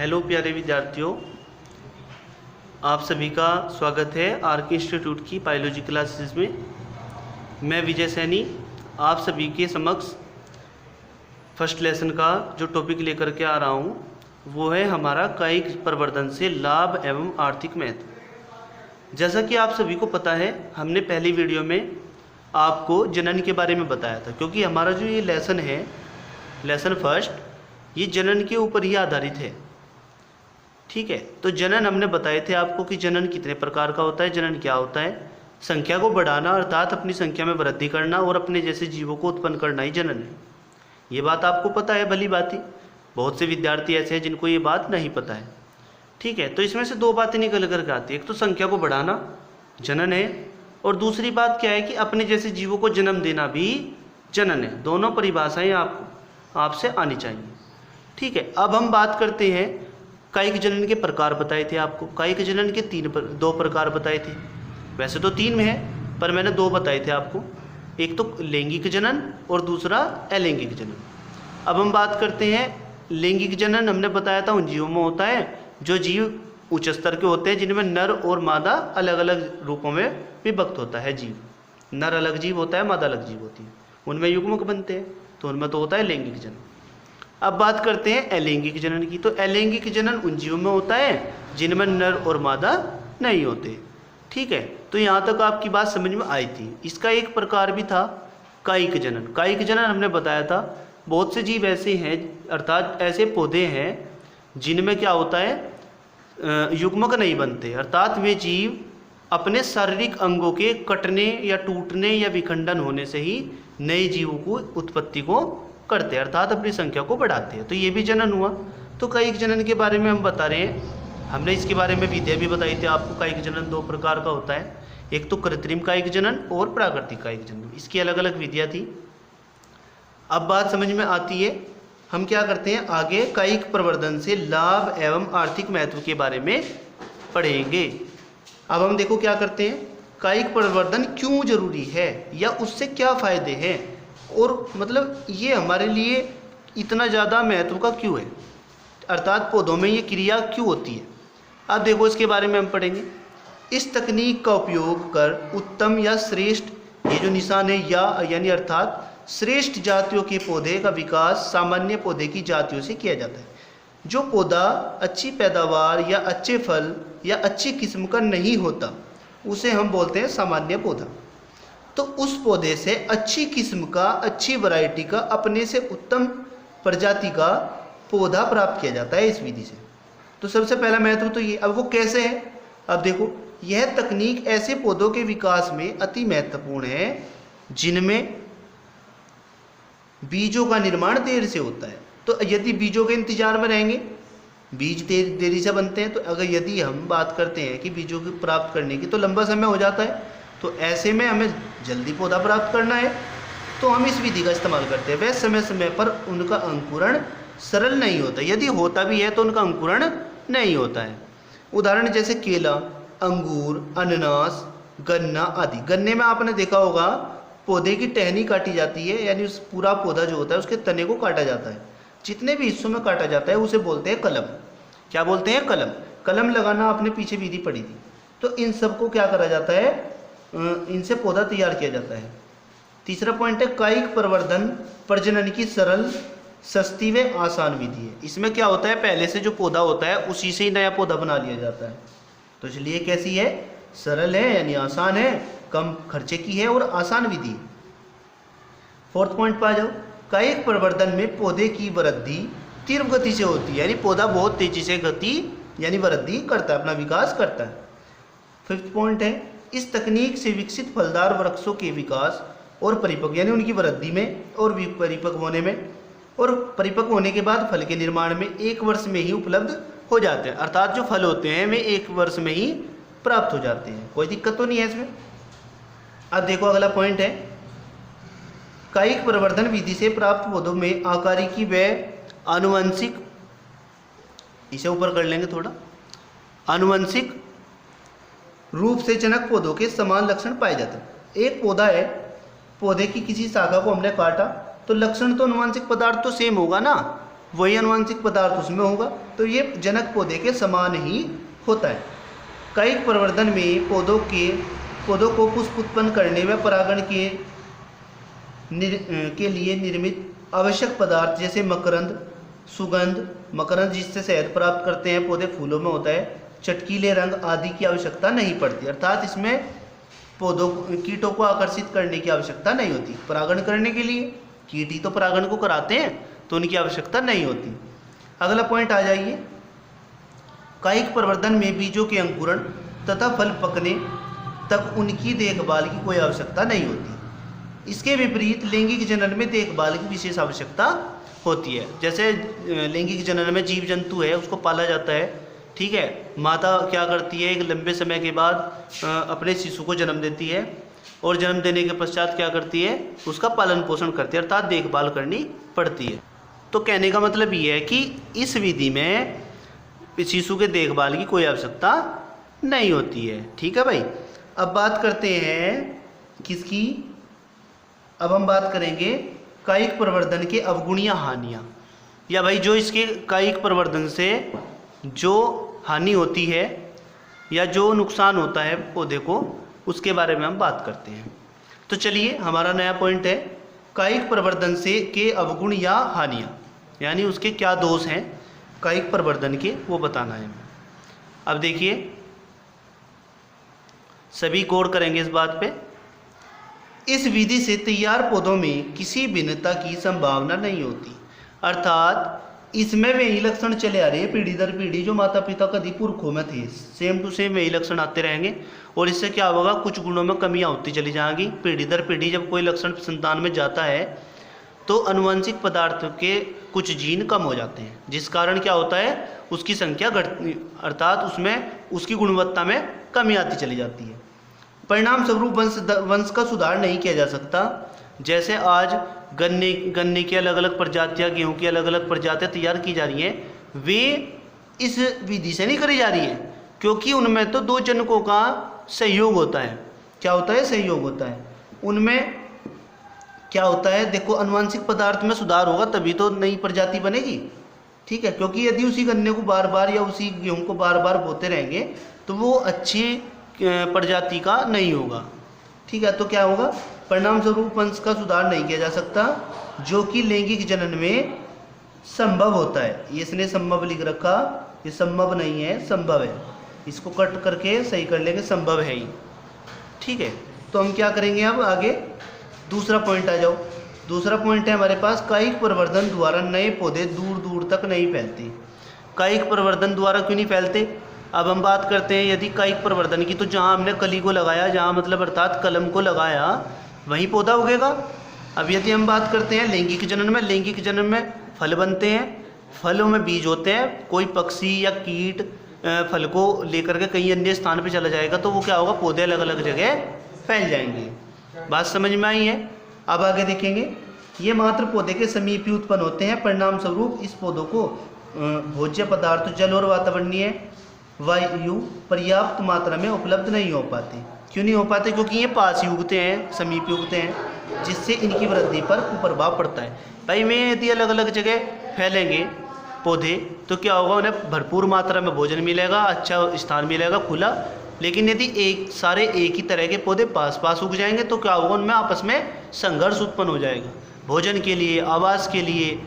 Hello प्यारे विद्यार्थियों, आप सभी का स्वागत है आर के इंस्टीट्यूट की बायोलॉजी क्लासेस में। मैं विजय सैनी आप सभी के समक्ष फर्स्ट लेसन का जो टॉपिक लेकर के आ रहा हूँ वो है हमारा कायिक प्रवर्धन से लाभ एवं आर्थिक महत्व। जैसा कि आप सभी को पता है, हमने पहली वीडियो में आपको जनन के बारे में बताया था, क्योंकि हमारा जो ये लेसन है, लेसन फर्स्ट, ये जनन के ऊपर ही आधारित है। ठीक है, तो जनन हमने बताए थे आपको कि जनन कितने प्रकार का होता है, जनन क्या होता है। संख्या को बढ़ाना अर्थात अपनी संख्या में वृद्धि करना और अपने जैसे जीवों को उत्पन्न करना ही जनन है। ये बात आपको पता है, भली बात ही। बहुत से विद्यार्थी ऐसे हैं जिनको ये बात नहीं पता है। ठीक है, तो इसमें से दो बातें निकल करके आती है। एक तो संख्या को बढ़ाना जनन है, और दूसरी बात क्या है कि अपने जैसे जीवों को जन्म देना भी जनन है। दोनों परिभाषाएं आपसे आनी चाहिए। ठीक है, अब हम बात करते हैं कायिक जनन के प्रकार बताए थे आपको। कायिक जनन के दो प्रकार बताए थे। वैसे तो तीन में है, पर मैंने दो बताए थे आपको। एक तो लैंगिक जनन और दूसरा अलैंगिक जनन। अब हम बात करते हैं लैंगिक जनन। हमने बताया था उन जीवों में होता है जो जीव उच्च स्तर के होते हैं, जिनमें नर और मादा अलग अलग रूपों में विभक्त होता है जीव। नर अलग जीव होता है, मादा अलग जीव होती है, उनमें युग्मक बनते हैं, तो उनमें तो होता है लैंगिक जनन। अब बात करते हैं अलैंगिक जनन की। तो अलैंगिक जनन उन जीवों में होता है जिनमें नर और मादा नहीं होते। ठीक है, तो यहाँ तक आपकी बात समझ में आई थी। इसका एक प्रकार भी था कायिक जनन। कायिक जनन हमने बताया था बहुत से जीव ऐसे हैं, अर्थात ऐसे पौधे हैं जिनमें क्या होता है, युग्मक नहीं बनते, अर्थात वे जीव अपने शारीरिक अंगों के कटने या टूटने या विखंडन होने से ही नए जीवों को उत्पत्ति को करते हैं, अर्थात अपनी संख्या को बढ़ाते हैं। तो ये भी जनन हुआ। तो कायिक जनन के बारे में हम बता रहे हैं। हमने इसके बारे में विद्या भी बताई थी आपको। कायिक जनन दो प्रकार का होता है, एक तो कृत्रिम कायिक जनन और प्राकृतिक कायिक जनन। इसकी अलग अलग विधियाँ थी। अब बात समझ में आती है, हम क्या करते हैं आगे कायिक प्रवर्धन से लाभ एवं आर्थिक महत्व के बारे में पढ़ेंगे। अब हम देखो क्या करते हैं, कायिक प्रवर्धन क्यों जरूरी है या उससे क्या फायदे हैं, और मतलब ये हमारे लिए इतना ज़्यादा महत्व का क्यों है, अर्थात पौधों में ये क्रिया क्यों होती है। अब देखो इसके बारे में हम पढ़ेंगे। इस तकनीक का उपयोग कर उत्तम या श्रेष्ठ, ये जो निशान है या यानी अर्थात श्रेष्ठ जातियों के पौधे का विकास सामान्य पौधे की जातियों से किया जाता है। जो पौधा अच्छी पैदावार या अच्छे फल या अच्छी किस्म का नहीं होता उसे हम बोलते हैं सामान्य पौधा। तो उस पौधे से अच्छी किस्म का, अच्छी वैरायटी का, अपने से उत्तम प्रजाति का पौधा प्राप्त किया जाता है इस विधि से। तो सबसे पहला महत्व तो ये। अब वो कैसे है, अब देखो, यह तकनीक ऐसे पौधों के विकास में अति महत्वपूर्ण है जिनमें बीजों का निर्माण देर से होता है। तो यदि बीजों के इंतजार में रहेंगे, बीज देरी से बनते हैं, तो अगर यदि हम बात करते हैं कि बीजों को प्राप्त करने की तो लंबा समय हो जाता है। तो ऐसे में हमें जल्दी पौधा प्राप्त करना है तो हम इस विधि का इस्तेमाल करते हैं। वह समय समय पर उनका अंकुरण सरल नहीं होता, यदि होता भी है तो उनका अंकुरण नहीं होता है। उदाहरण जैसे केला, अंगूर, अनानास, गन्ना आदि। गन्ने में आपने देखा होगा पौधे की टहनी काटी जाती है, यानी उस पूरा पौधा जो होता है उसके तने को काटा जाता है। जितने भी हिस्सों में काटा जाता है उसे बोलते हैं कलम। क्या बोलते हैं? कलम। कलम लगाना आपने पीछे विधि पढ़ी थी। तो इन सबको क्या करा जाता है, इनसे पौधा तैयार किया जाता है। तीसरा पॉइंट है कायिक प्रवर्धन प्रजनन की सरल, सस्ती व आसान विधि है। इसमें क्या होता है, पहले से जो पौधा होता है उसी से ही नया पौधा बना लिया जाता है। तो इसलिए कैसी है, सरल है यानी आसान है, कम खर्चे की है और आसान विधि है। फोर्थ पॉइंट पर आ जाओ। कायिक प्रवर्धन में पौधे की वृद्धि तीव्र गति से होती है, यानी पौधा बहुत तेजी से गति यानी वृद्धि करता है, अपना विकास करता है। फिफ्थ पॉइंट है, इस तकनीक से विकसित फलदार वृक्षों के विकास और परिपक्व यानी उनकी वृद्धि में और परिपक्व होने में, और परिपक्व होने के बाद फल के निर्माण में 1 वर्ष में ही उपलब्ध हो जाते हैं, अर्थात जो फल होते हैं वे 1 वर्ष में ही प्राप्त हो जाते हैं। कोई दिक्कत तो नहीं है इसमें। अब देखो अगला पॉइंट है, कायिक प्रवर्धन विधि से प्राप्त पौधों में आकारिकी व आनुवंशिक, इसे ऊपर कर लेंगे थोड़ा, आनुवंशिक रूप से जनक पौधों के समान लक्षण पाए जाते हैं। एक पौधा है, पौधे की किसी शाखा को हमने काटा तो लक्षण तो आनुवंशिक पदार्थ तो सेम होगा ना, वही आनुवंशिक पदार्थ उसमें होगा, तो ये जनक पौधे के समान ही होता है। कायिक प्रवर्धन में पौधों को पुष्प उत्पन्न करने व परागण के लिए निर्मित आवश्यक पदार्थ जैसे मकरंद, सुगंध, मकरंद जिससे शहद प्राप्त करते हैं पौधे, फूलों में होता है, चटकीले रंग आदि की आवश्यकता नहीं पड़ती। अर्थात इसमें कीटों को आकर्षित करने की आवश्यकता नहीं होती। परागण करने के लिए कीट ही तो परागण को कराते हैं, तो उनकी आवश्यकता नहीं होती। अगला पॉइंट आ जाइए, कायिक प्रवर्धन में बीजों के अंकुरण तथा फल पकने तक उनकी देखभाल की कोई आवश्यकता नहीं होती। इसके विपरीत लैंगिक जनन में देखभाल की विशेष आवश्यकता होती है। जैसे लैंगिक जनन में जीव जंतु है उसको पाला जाता है, ठीक है, माता क्या करती है, एक लंबे समय के बाद अपने शिशु को जन्म देती है और जन्म देने के पश्चात क्या करती है, उसका पालन पोषण करती है, अर्थात देखभाल करनी पड़ती है। तो कहने का मतलब ये है कि इस विधि में शिशु के देखभाल की कोई आवश्यकता नहीं होती है। ठीक है भाई। अब बात करते हैं किसकी, अब हम बात करेंगे कायिक प्रवर्धन के अवगुणीय हानियाँ, या भाई जो इसके कायिक प्रवर्धन से जो हानि होती है या जो नुकसान होता है पौधे को, उसके बारे में हम बात करते हैं। तो चलिए, हमारा नया पॉइंट है कायिक प्रवर्धन से के अवगुण या हानियाँ, यानी उसके क्या दोष हैं कायिक प्रवर्धन के, वो बताना है। अब देखिए, सभी गौर करेंगे इस बात पे। इस विधि से तैयार पौधों में किसी भिन्नता की संभावना नहीं होती, अर्थात इसमें वही लक्षण चले आ रहे हैं पीढ़ी दर पीढ़ी जो माता पिता कभी पुरखों में थे, सेम टू सेम वही लक्षण आते रहेंगे, और इससे क्या होगा, कुछ गुणों में कमियां होती चली जाएंगी। पीढ़ी दर पीढ़ी जब कोई लक्षण संतान में जाता है तो अनुवांशिक पदार्थ के कुछ जीन कम हो जाते हैं, जिस कारण क्या होता है, उसकी संख्या घटती, अर्थात उसमें उसकी गुणवत्ता में कमी आती चली जाती है। परिणाम स्वरूप वंश का सुधार नहीं किया जा सकता। जैसे आज गन्ने की अलग अलग प्रजातियाँ, गेहूँ की अलग अलग प्रजातियाँ तैयार की जा रही हैं, वे इस विधि से नहीं करी जा रही हैं, क्योंकि उनमें तो दो जनकों का सहयोग होता है। क्या होता है, सहयोग होता है। उनमें क्या होता है, देखो, अनुवांशिक पदार्थ में सुधार होगा तभी तो नई प्रजाति बनेगी, ठीक है, क्योंकि यदि उसी गन्ने को बार बार या उसी गेहूँ को बार बार बोते रहेंगे तो वो अच्छी प्रजाति का नहीं होगा, ठीक है। तो क्या होगा, परिणाम स्वरूप वंश का सुधार नहीं किया जा सकता, जो कि लैंगिक जनन में संभव होता है। ये इसने संभव लिख रखा, ये संभव नहीं है, संभव है, इसको कट करके सही कर लेंगे, संभव है ही, ठीक है। तो हम क्या करेंगे, अब आगे दूसरा पॉइंट आ जाओ। दूसरा पॉइंट है हमारे पास, कायिक प्रवर्धन द्वारा नए पौधे दूर दूर तक नहीं फैलते। कायिक प्रवर्धन द्वारा क्यों नहीं फैलते, अब हम बात करते हैं यदि कायिक प्रवर्धन की, तो जहाँ हमने कली को लगाया, जहाँ मतलब अर्थात कलम को लगाया, वहीं पौधा उगेगा। अब यदि हम बात करते हैं लैंगिक जनन में, लैंगिक जनन में फल बनते हैं, फलों में बीज होते हैं, कोई पक्षी या कीट फल को लेकर के कहीं अन्य स्थान पर चला जाएगा तो वो क्या होगा, पौधे अलग अलग जगह फैल जाएंगे। बात समझ में आई है। अब आगे देखेंगे, ये मात्र पौधे के समीप ही उत्पन्न होते हैं, परिणाम स्वरूप इस पौधों को भोज्य पदार्थ जल और वातावरणीय वायु पर्याप्त मात्रा में उपलब्ध नहीं हो पाते। क्यों नहीं हो पाते, क्योंकि ये पास ही उगते हैं, समीप ही उगते हैं, जिससे इनकी वृद्धि पर कुप्रभाव पड़ता है। भाई में यदि अलग अलग जगह फैलेंगे पौधे तो क्या होगा, उन्हें भरपूर मात्रा में भोजन मिलेगा, अच्छा स्थान मिलेगा खुला। लेकिन यदि सारे एक ही तरह के पौधे पास पास उग जाएंगे तो क्या होगा, उनमें आपस में संघर्ष उत्पन्न हो जाएगा, भोजन के लिए, आवास के लिए,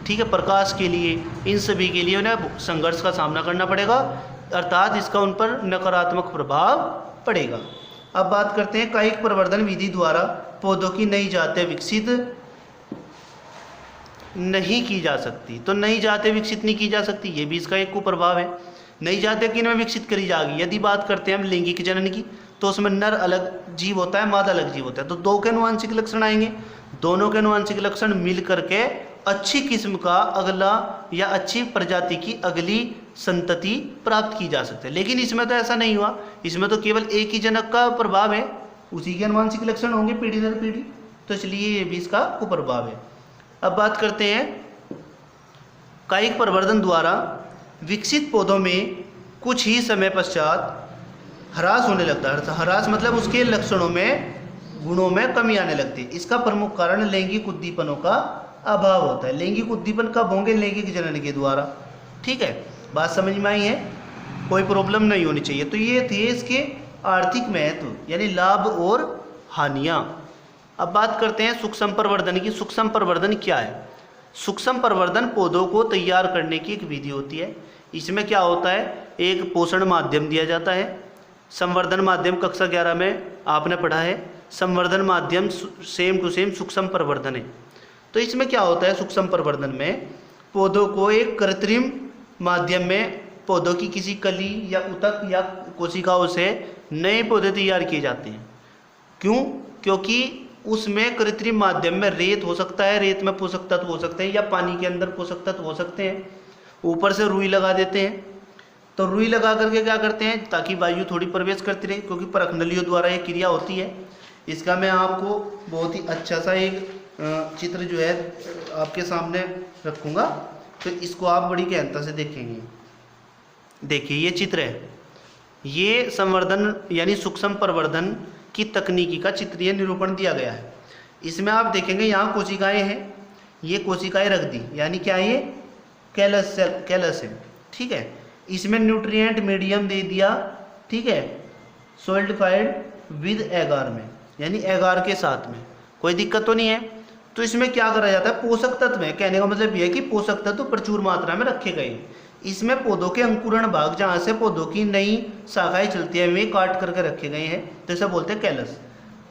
ठीक है, प्रकाश के लिए, इन सभी के लिए उन्हें संघर्ष का सामना करना पड़ेगा, अर्थात इसका उन पर नकारात्मक प्रभाव पड़ेगा। अब बात करते हैं कायिक प्रवर्धन विधि द्वारा पौधों की नई जातें विकसित नहीं की जा सकती। तो नई जातें विकसित नहीं की जा सकती, ये भी इसका एक कुप्रभाव है। नई जातें किनमें विकसित करी जाएगी, यदि बात करते हैं हम लैंगिक जनन की, तो उसमें नर अलग जीव होता है, मादा अलग जीव होता है, तो दो के अनुवांशिक लक्षण आएंगे, दोनों के अनुवांशिक लक्षण मिल करके अच्छी किस्म का अगला या अच्छी प्रजाति की अगली संतति प्राप्त की जा सकती है। लेकिन इसमें तो ऐसा नहीं हुआ, इसमें तो केवल एक ही जनक का प्रभाव है, उसी के अनुवांशिक लक्षण होंगे पीढ़ी दर पीढ़ी, तो इसलिए ये भी इसका कुप्रभाव है। अब बात करते हैं कायिक प्रवर्धन द्वारा विकसित पौधों में कुछ ही समय पश्चात ह्रास होने लगता है। ह्रास मतलब उसके लक्षणों में, गुणों में कमी आने लगती है। इसका प्रमुख कारण लैंगिक उद्दीपनों का अभाव होता है। लैंगिक उद्दीपन कब होंगे? लैंगिक जनन के द्वारा। ठीक है, बात समझ में आई है? कोई प्रॉब्लम नहीं होनी चाहिए। तो ये थे इसके आर्थिक महत्व यानी लाभ और हानियाँ। अब बात करते हैं सूक्ष्म प्रवर्धन की। सूक्ष्म प्रवर्धन क्या है? सूक्ष्म प्रवर्धन पौधों को तैयार करने की एक विधि होती है। इसमें क्या होता है? एक पोषण माध्यम दिया जाता है। संवर्धन माध्यम कक्षा 11 में आपने पढ़ा है। संवर्धन माध्यम सेम टू सेम सूक्ष्म प्रवर्धन है। तो इसमें क्या होता है? सूक्ष्म प्रवर्धन में पौधों को एक कृत्रिम माध्यम में पौधों की किसी कली या उतक या कोशिकाओं से नए पौधे तैयार किए जाते हैं। क्यों? क्योंकि उसमें कृत्रिम माध्यम में रेत हो सकता है, रेत में पोषक तत्व हो सकते हैं, या पानी के अंदर पोषक तत्व हो सकते हैं। ऊपर से रुई लगा देते हैं। तो रुई लगा करके क्या करते हैं? ताकि वायु थोड़ी प्रवेश करती रहे, क्योंकि परखनलियों द्वारा ये क्रिया होती है। इसका मैं आपको बहुत ही अच्छा सा एक चित्र जो है आपके सामने रखूँगा, तो इसको आप बड़ी गहनता से देखेंगे। देखिए ये चित्र है, ये संवर्धन यानी सूक्ष्म प्रवर्धन की तकनीकी का चित्रीय निरूपण दिया गया है। इसमें आप देखेंगे यहाँ कोशिकाएं हैं, ये कोशिकाएं रख दी, यानी क्या ये कैलस है। ठीक है, इसमें न्यूट्रिएंट मीडियम दे दिया। ठीक है, सोल्डिफाइड विद एगार में, यानी एगार के साथ में, कोई दिक्कत तो नहीं है। तो इसमें क्या करा जाता है? पोषक तत्व है। कहने का मतलब यह है कि पोषक तत्व प्रचुर मात्रा में रखे गए। इसमें पौधों के अंकुरण भाग, जहाँ से पौधों की नई शाखाएं चलती है, वे काट करके रखे गए हैं, तो इसे बोलते हैं कैलस।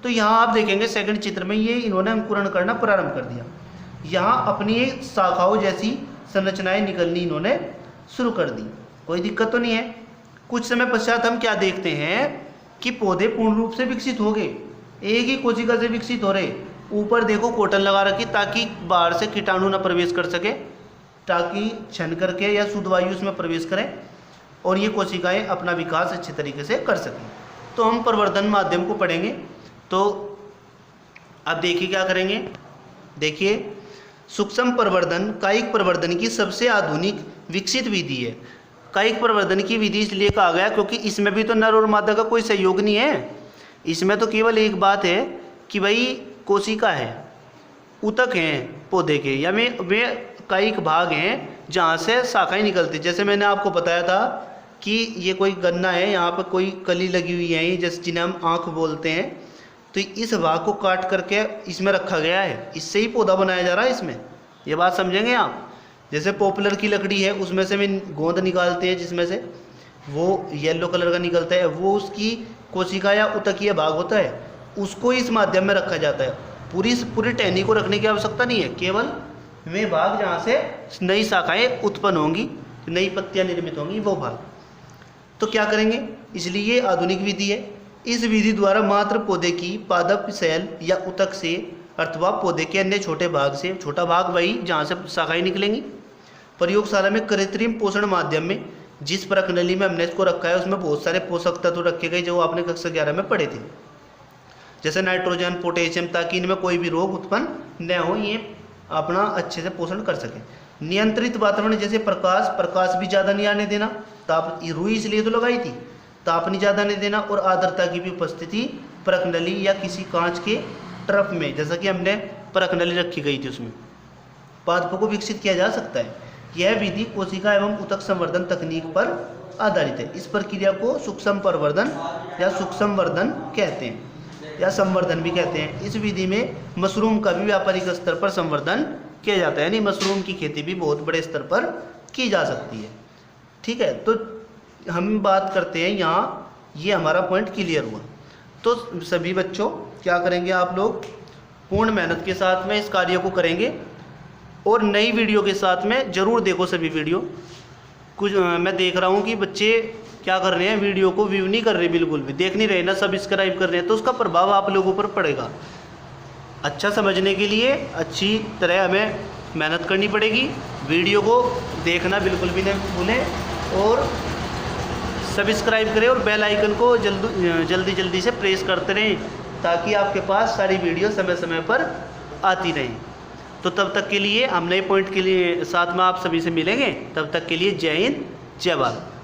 तो यहाँ आप देखेंगे सेकंड चित्र में ये इन्होंने अंकुरण करना प्रारंभ कर दिया। यहाँ अपनी शाखाओं जैसी संरचनाएं निकलनी इन्होंने शुरू कर दी। कोई दिक्कत तो नहीं है। कुछ समय पश्चात हम क्या देखते हैं कि पौधे पूर्ण रूप से विकसित हो गए, एक ही कोशिका से विकसित हो रहे। ऊपर देखो कॉटन लगा रखी ताकि बाहर से कीटाणु न प्रवेश कर सके, ताकि छन करके या शुद्ध वायु उसमें प्रवेश करें और ये कोशिकाएं अपना विकास अच्छे तरीके से कर सकें। तो हम प्रवर्धन माध्यम को पढ़ेंगे। तो अब देखिए क्या करेंगे। देखिए सूक्ष्म प्रवर्धन कायिक प्रवर्धन की सबसे आधुनिक विकसित विधि है। कायिक प्रवर्धन की विधि इसलिए कहा गया क्योंकि इसमें भी तो नर और मादा का कोई सहयोग नहीं है। इसमें तो केवल एक बात है कि भाई कोशिका है, उतक हैं पौधे के, या वे कायिक भाग हैं जहाँ से शाखाएं निकलती। जैसे मैंने आपको बताया था कि ये कोई गन्ना है, यहाँ पर कोई कली लगी हुई है, जैसे जिन्हें हम आँख बोलते हैं। तो इस भाग को काट करके इसमें रखा गया है, इससे ही पौधा बनाया जा रहा है इसमें। ये बात समझेंगे आप। जैसे पॉपुलर की लकड़ी है, उसमें से भी गोंद निकालते हैं, जिसमें से वो येलो कलर का निकलता है, वो उसकी कोशिका या उतकीय भाग होता है, उसको इस माध्यम में रखा जाता है। पूरी टहनी को रखने की आवश्यकता नहीं है, केवल वे भाग जहाँ से नई शाखाएं उत्पन्न होंगी, नई पत्तियाँ निर्मित होंगी, वो भाग। तो क्या करेंगे? इसलिए ये आधुनिक विधि है। इस विधि द्वारा मात्र पौधे की पादप सेल या उतक से अथवा पौधे के अन्य छोटे भाग से, छोटा भाग वही जहाँ से शाखाएं निकलेंगी, प्रयोगशाला में कृत्रिम पोषण माध्यम में, जिस प्रणाली में हमने इसको रखा है उसमें बहुत सारे पोषक तत्व रखे गए जो आपने कक्षा 11 में पढ़े थे, जैसे नाइट्रोजन, पोटेशियम, ताकि इनमें कोई भी रोग उत्पन्न न हो, ये अपना अच्छे से पोषण कर सके। नियंत्रित वातावरण, जैसे प्रकाश भी ज़्यादा नहीं आने देना, ताप, रुई इसलिए तो लगाई थी, ताप नहीं ज़्यादा नहीं देना, और आर्द्रता की भी उपस्थिति प्रणाली या किसी कांच के ट्रफ में, जैसा कि हमने प्रणाली रखी गई थी, उसमें पादपों को विकसित किया जा सकता है। यह विधि कोशिका एवं उतक संवर्धन तकनीक पर आधारित है। इस प्रक्रिया को सूक्ष्म प्रवर्धन या सूक्ष्म वर्धन कहते हैं, या संवर्धन भी कहते हैं। इस विधि में मशरूम का भी व्यापारिक स्तर पर संवर्धन किया जाता है, यानी मशरूम की खेती भी बहुत बड़े स्तर पर की जा सकती है। ठीक है, तो हम बात करते हैं यहाँ, ये हमारा पॉइंट क्लियर हुआ। तो सभी बच्चों क्या करेंगे, आप लोग पूर्ण मेहनत के साथ में इस कार्य को करेंगे, और नई वीडियो के साथ में ज़रूर देखो सभी वीडियो। कुछ मैं देख रहा हूँ कि बच्चे क्या कर रहे हैं, वीडियो को व्यू नहीं कर रहे, बिल्कुल भी देख नहीं रहे ना, सब्सक्राइब कर रहे हैं, तो उसका प्रभाव आप लोगों पर पड़ेगा। अच्छा समझने के लिए अच्छी तरह हमें मेहनत करनी पड़ेगी। वीडियो को देखना बिल्कुल भी नहीं भूलें, और सब्सक्राइब करें, और बेल आइकन को जल्दी से प्रेस करते रहें, ताकि आपके पास सारी वीडियो समय समय पर आती रहें। तो तब तक के लिए हम नए पॉइंट के लिए साथ में आप सभी से मिलेंगे। तब तक के लिए जय हिंद, जय भारत।